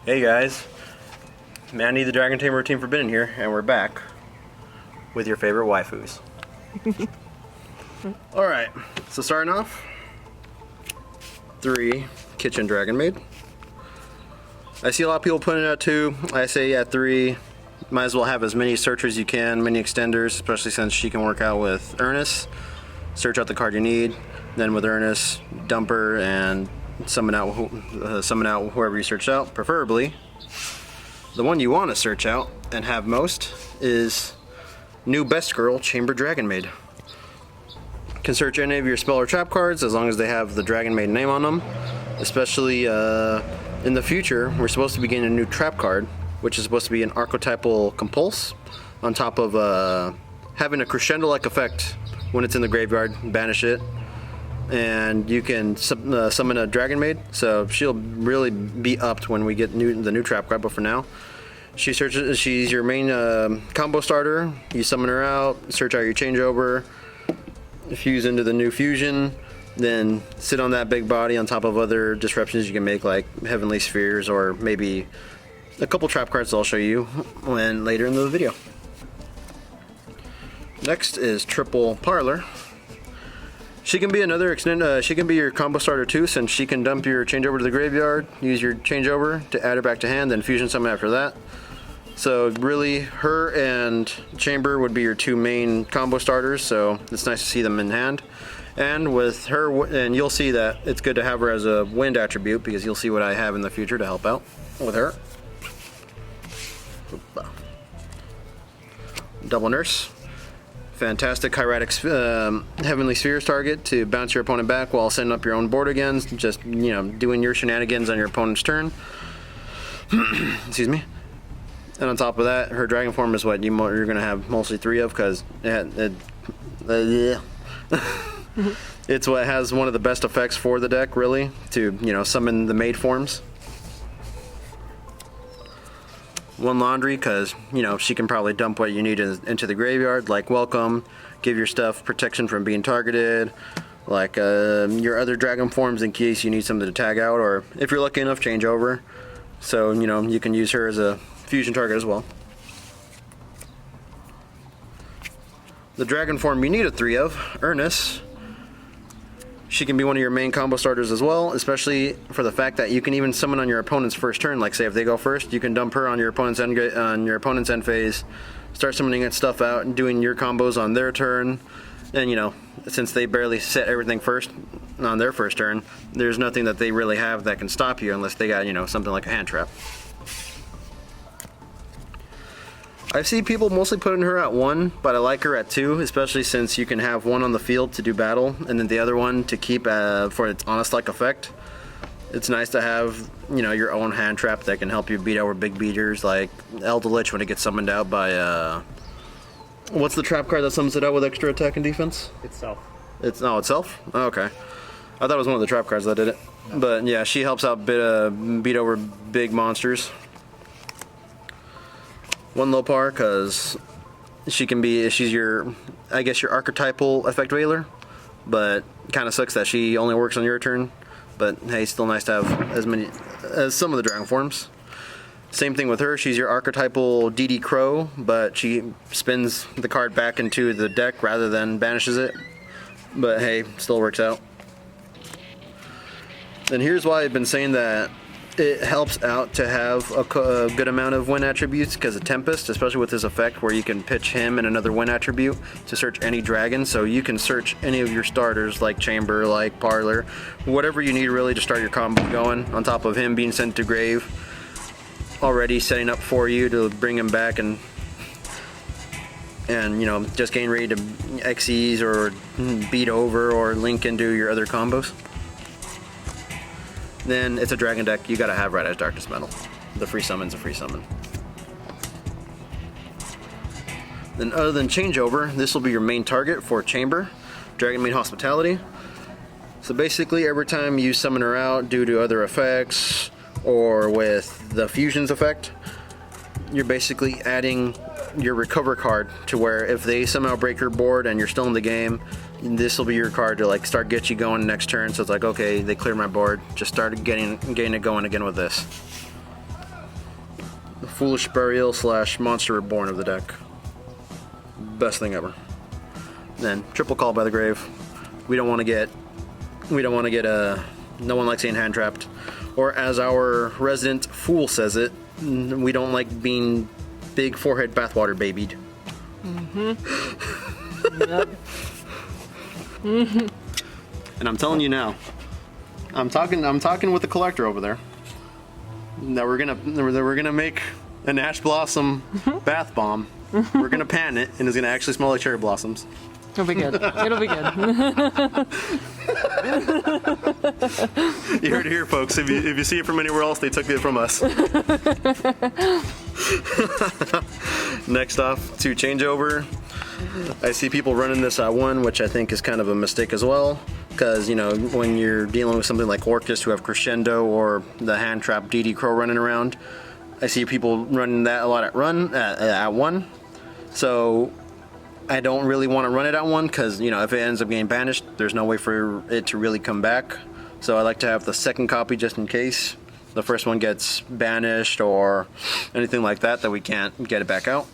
Hey guys, Mandy the Dragon Tamer Team Forbidden here, and we're back with your favorite waifus. Alright, so starting off, 3 Kitchen Dragon Maid. I see a lot of people putting it at 2. I say at 3. Might as well have as many searchers as you can, many extenders, especially since she can work out with Ernest. Search out the card you need, then with Ernest, dump her and summon out whoever you searched out. Preferably, the one you want to search out and have most is new best girl, Chamber Dragon Maid. Can search any of your spell or trap cards as long as they have the Dragon Maid name on them. Especially in the future, we're supposed to be getting a new trap card, which is supposed to be an archetypal compulse, on top of having a crescendo-like effect when it's in the graveyard. Banish it, and you can summon a Dragon Maid, so she'll really be upped when we get the new trap card. But for now, she's your main combo starter. You summon her out, search out your changeover, fuse into the new fusion, then sit on that big body on top of other disruptions you can make, like Heavenly Spheres, or maybe a couple trap cards I'll show you later in the video. Next is Triple Parlor. She can be she can be your combo starter too, since she can dump your changeover to the graveyard, use your changeover to add her back to hand, then fusion summon after that. So really, her and Chamber would be your 2 main combo starters, so it's nice to see them in hand. And with her, and you'll see that it's good to have her as a wind attribute, because you'll see what I have in the future to help out with her. Double Nurse. Fantastic hieratic Heavenly Spheres target to bounce your opponent back while setting up your own board again, just, you know, doing your shenanigans on your opponent's turn. Excuse me. And on top of that, her dragon form is what you're going to have mostly 3 of, because it's what has one of the best effects for the deck, really, to, you know, summon the maid forms. 1 Laundry, because, you know, she can probably dump what you need into the graveyard, like Welcome, give your stuff protection from being targeted, like your other dragon forms in case you need something to tag out, or if you're lucky enough, change over. So, you know, you can use her as a fusion target as well. The dragon form you need a 3 of, Ernest. She can be one of your main combo starters as well, especially for the fact that you can even summon on your opponent's first turn. Like, say if they go first, you can dump her on your opponent's end phase, start summoning that stuff out and doing your combos on their turn. And, you know, since they barely set everything first on their first turn, there's nothing that they really have that can stop you unless they got, you know, something like a hand trap. I see people mostly putting her at 1, but I like her at 2, especially since you can have 1 on the field to do battle, and then the other one to keep for its honest-like effect. It's nice to have, you know, your own hand trap that can help you beat over big beaters, like Elder Lich when it gets summoned out by, what's the trap card that summons it out with extra attack and defense? Itself. Itself? Oh, okay. I thought it was one of the trap cards that did it. No. But yeah, she helps out beat over big monsters. 1 Lopar, because she's your, I guess, your archetypal effect veiler, but kind of sucks that she only works on your turn. But hey, still nice to have as some of the dragon forms. Same thing with her, she's your archetypal DD Crow, but she spins the card back into the deck rather than banishes it. But hey, still works out. And here's why I've been saying that it helps out to have a good amount of win attributes, because of Tempest, especially with his effect where you can pitch him and another win attribute to search any dragon. So you can search any of your starters, like Chamber, like Parlor, whatever you need really to start your combo going, on top of him being sent to grave, already setting up for you to bring him back and you know, just getting ready to XEs or beat over or link into your other combos. Then it's a dragon deck, you gotta have Red Eyes Darkness Metal. The free summon's a free summon. Then other than changeover, this will be your main target for Chamber, Dragon Maid Hospitality. So basically every time you summon her out due to other effects or with the fusions effect, you're basically adding your recover card to where if they somehow break your board and you're still in the game, this will be your card to like start get you going next turn. So it's like, okay, they cleared my board, just started getting it going again with this. The Foolish Burial / Monster Reborn of the deck. Best thing ever. Then triple Call by the Grave. We don't want to get no one likes being hand trapped. Or as our resident fool says it, we don't like being big forehead bathwater babied. Yep. And I'm telling you now, I'm talking with the collector over there. That we're gonna make an Ash Blossom bath bomb. We're gonna pan it, and it's gonna actually smell like cherry blossoms. It'll be good. It'll be good. You heard it here, folks. If you see it from anywhere else, they took it from us. Next off to changeover. I see people running this at 1, which I think is kind of a mistake as well. Because, you know, when you're dealing with something like Orcus who have Crescendo or the hand trap DD Crow running around, I see people running that a lot at 1. So I don't really want to run it at 1 because, you know, if it ends up getting banished, there's no way for it to really come back. So I like to have the second copy just in case the first one gets banished or anything like that we can't get it back out.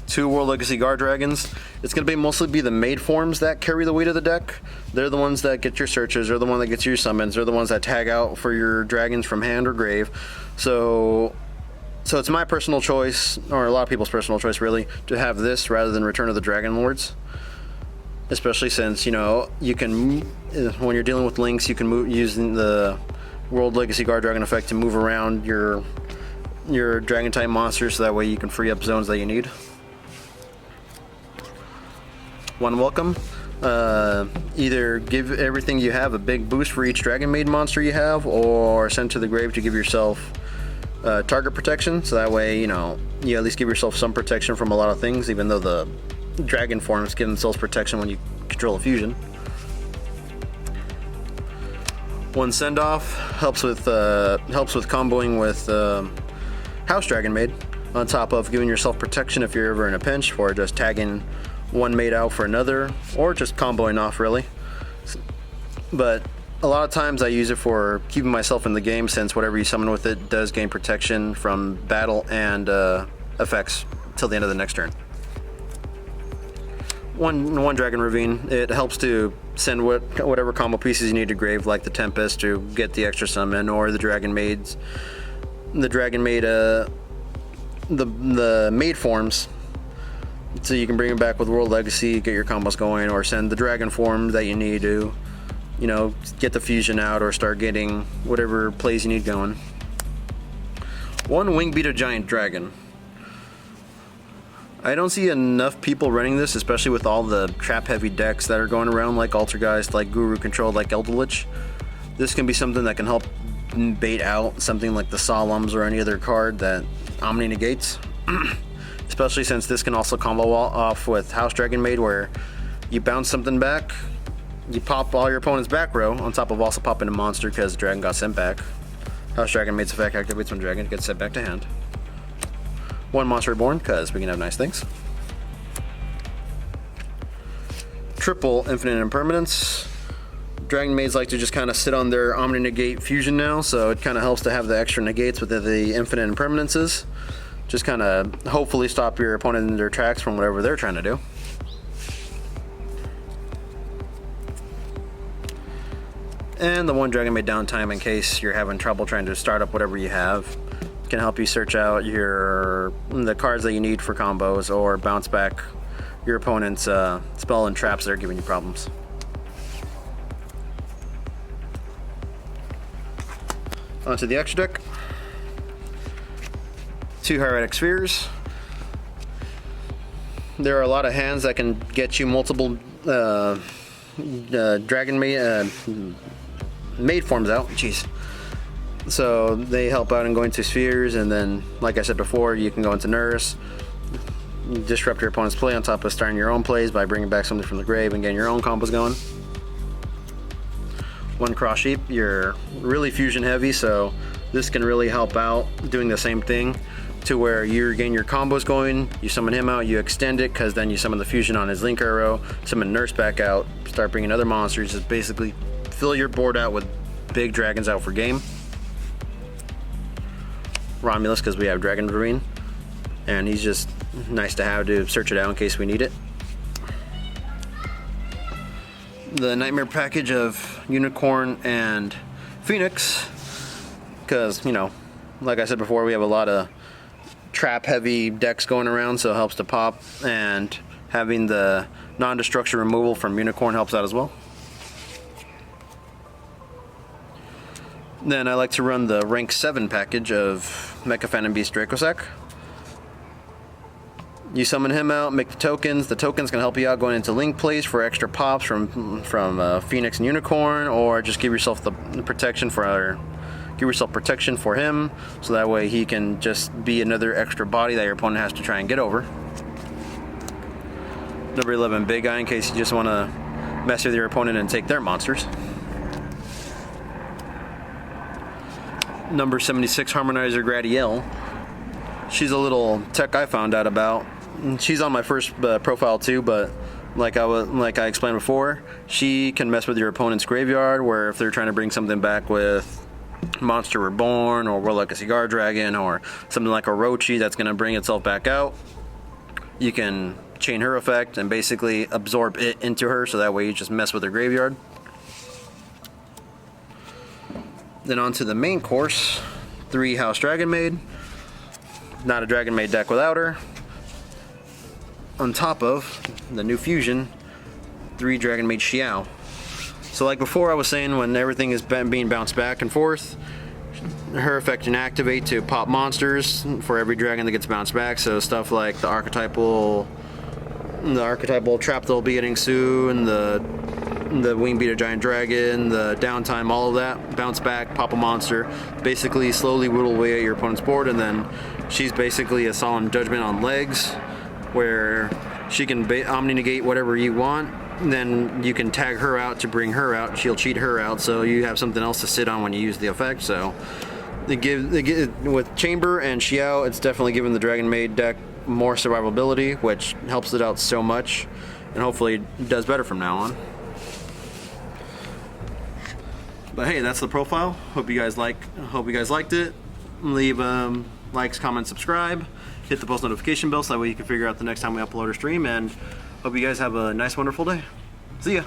2 World Legacy Guard Dragons. It's going to mostly be the maid forms that carry the weight of the deck. They're the ones that get your searches, they're the one that gets your summons, they're the ones that tag out for your dragons from hand or grave. So it's my personal choice, or a lot of people's personal choice really, to have this rather than Return of the Dragon Lords. Especially since, you know, you can, when you're dealing with links, you can move using the World Legacy Guard Dragon effect to move around your dragon type monsters, so that way you can free up zones that you need. 1 welcome. Either give everything you have a big boost for each Dragon Maid monster you have, or send to the grave to give yourself target protection, so that way, you know, you at least give yourself some protection from a lot of things, even though the dragon forms give themselves protection when you control a fusion. 1 send off helps with comboing with House Dragon Maid, on top of giving yourself protection if you're ever in a pinch, for just tagging 1 maid out for another, or just comboing off really. But a lot of times I use it for keeping myself in the game, since whatever you summon with it does gain protection from battle and effects till the end of the next turn. 1 Dragon Ravine. It helps to send whatever combo pieces you need to grave, like the Tempest to get the extra summon, or the Dragon Maids. The Dragon Maid, the maid forms, so you can bring them back with World Legacy, get your combos going, or send the dragon form that you need to, you know, get the fusion out or start getting whatever plays you need going. 1 Wingbeater Giant Dragon. I don't see enough people running this, especially with all the trap heavy decks that are going around, like Altergeist, like Guru Control, like Elderlich. This can be something that can help bait out something like the Solemns or any other card that Omni negates. Especially since this can also combo off with House Dragon Maid, where you bounce something back, you pop all your opponent's back row, on top of also popping a monster because the dragon got sent back. House Dragon Maid's effect activates when dragon gets sent back to hand. 1 Monster Reborn, because we can have nice things. Triple Infinite Impermanence. Dragon Maids like to just kind of sit on their Omni Negate fusion now, so it kind of helps to have the extra negates with the Infinite Impermanences. Just kind of hopefully stop your opponent in their tracks from whatever they're trying to do. And the 1 Dragon Maid Downtime, in case you're having trouble trying to start up whatever you have. Can help you search out the cards that you need for combos, or bounce back your opponent's spell and traps that are giving you problems. Onto the extra deck. 2 Hieratic Spheres. There are a lot of hands that can get you multiple Dragon Maid forms out. Jeez. So they help out in going to spheres, and then, like I said before, you can go into Nurse, disrupt your opponent's play on top of starting your own plays by bringing back something from the grave and getting your own combos going. 1 Cross Sheep. You're really fusion heavy, so this can really help out doing the same thing, to where you're getting your combos going, you summon him out, you extend it, because then you summon the fusion on his Link Arrow, summon Nurse back out, start bringing other monsters, just basically fill your board out with big dragons out for game. Romulus, because we have Dragon Marine, and he's just nice to have to search it out in case we need it. The Nightmare package of Unicorn and Phoenix, because, you know, like I said before, we have a lot of trap heavy decks going around, so it helps to pop, and having the non-destruction removal from Unicorn helps out as well. Then I like to run the rank 7 package of Mecha Phantom Beast Dracossack. You summon him out, make the tokens. The tokens can help you out going into link plays for extra pops from Phoenix and Unicorn, or just give yourself the protection for him, so that way he can just be another extra body that your opponent has to try and get over. Number 11, Big Eye, in case you just want to mess with your opponent and take their monsters. Number 76, Harmonizer Gradiel. She's a little tech I found out about. She's on my first profile too, but like I explained before, she can mess with your opponent's graveyard, where if they're trying to bring something back with Monster Reborn or Warlock a Cigar Dragon or something like Orochi that's going to bring itself back out, you can chain her effect and basically absorb it into her, so that way you just mess with her graveyard. Then on to the main course, 3 House Dragon Maid. Not a Dragon Maid deck without her. On top of the new fusion, 3 Dragon Maid Xiao. So like before I was saying, when everything is being bounced back and forth, her effect can activate to pop monsters for every dragon that gets bounced back. So stuff like the archetypal trap that'll be getting soon, the Wing Beater Giant Dragon, the downtime, all of that, bounce back, pop a monster, basically slowly whittle away at your opponent's board, and then she's basically a Solemn Judgment on legs, where she can omni-negate whatever you want, and then you can tag her out to bring her out, she'll cheat her out, so you have something else to sit on when you use the effect. So with Chamber and Xiao, it's definitely given the Dragon Maid deck more survivability, which helps it out so much, and hopefully it does better from now on. But hey, that's the profile. Hope you guys liked it. Leave likes, comments, subscribe. Hit the post notification bell so that way you can figure out the next time we upload or stream. And hope you guys have a nice, wonderful day. See ya.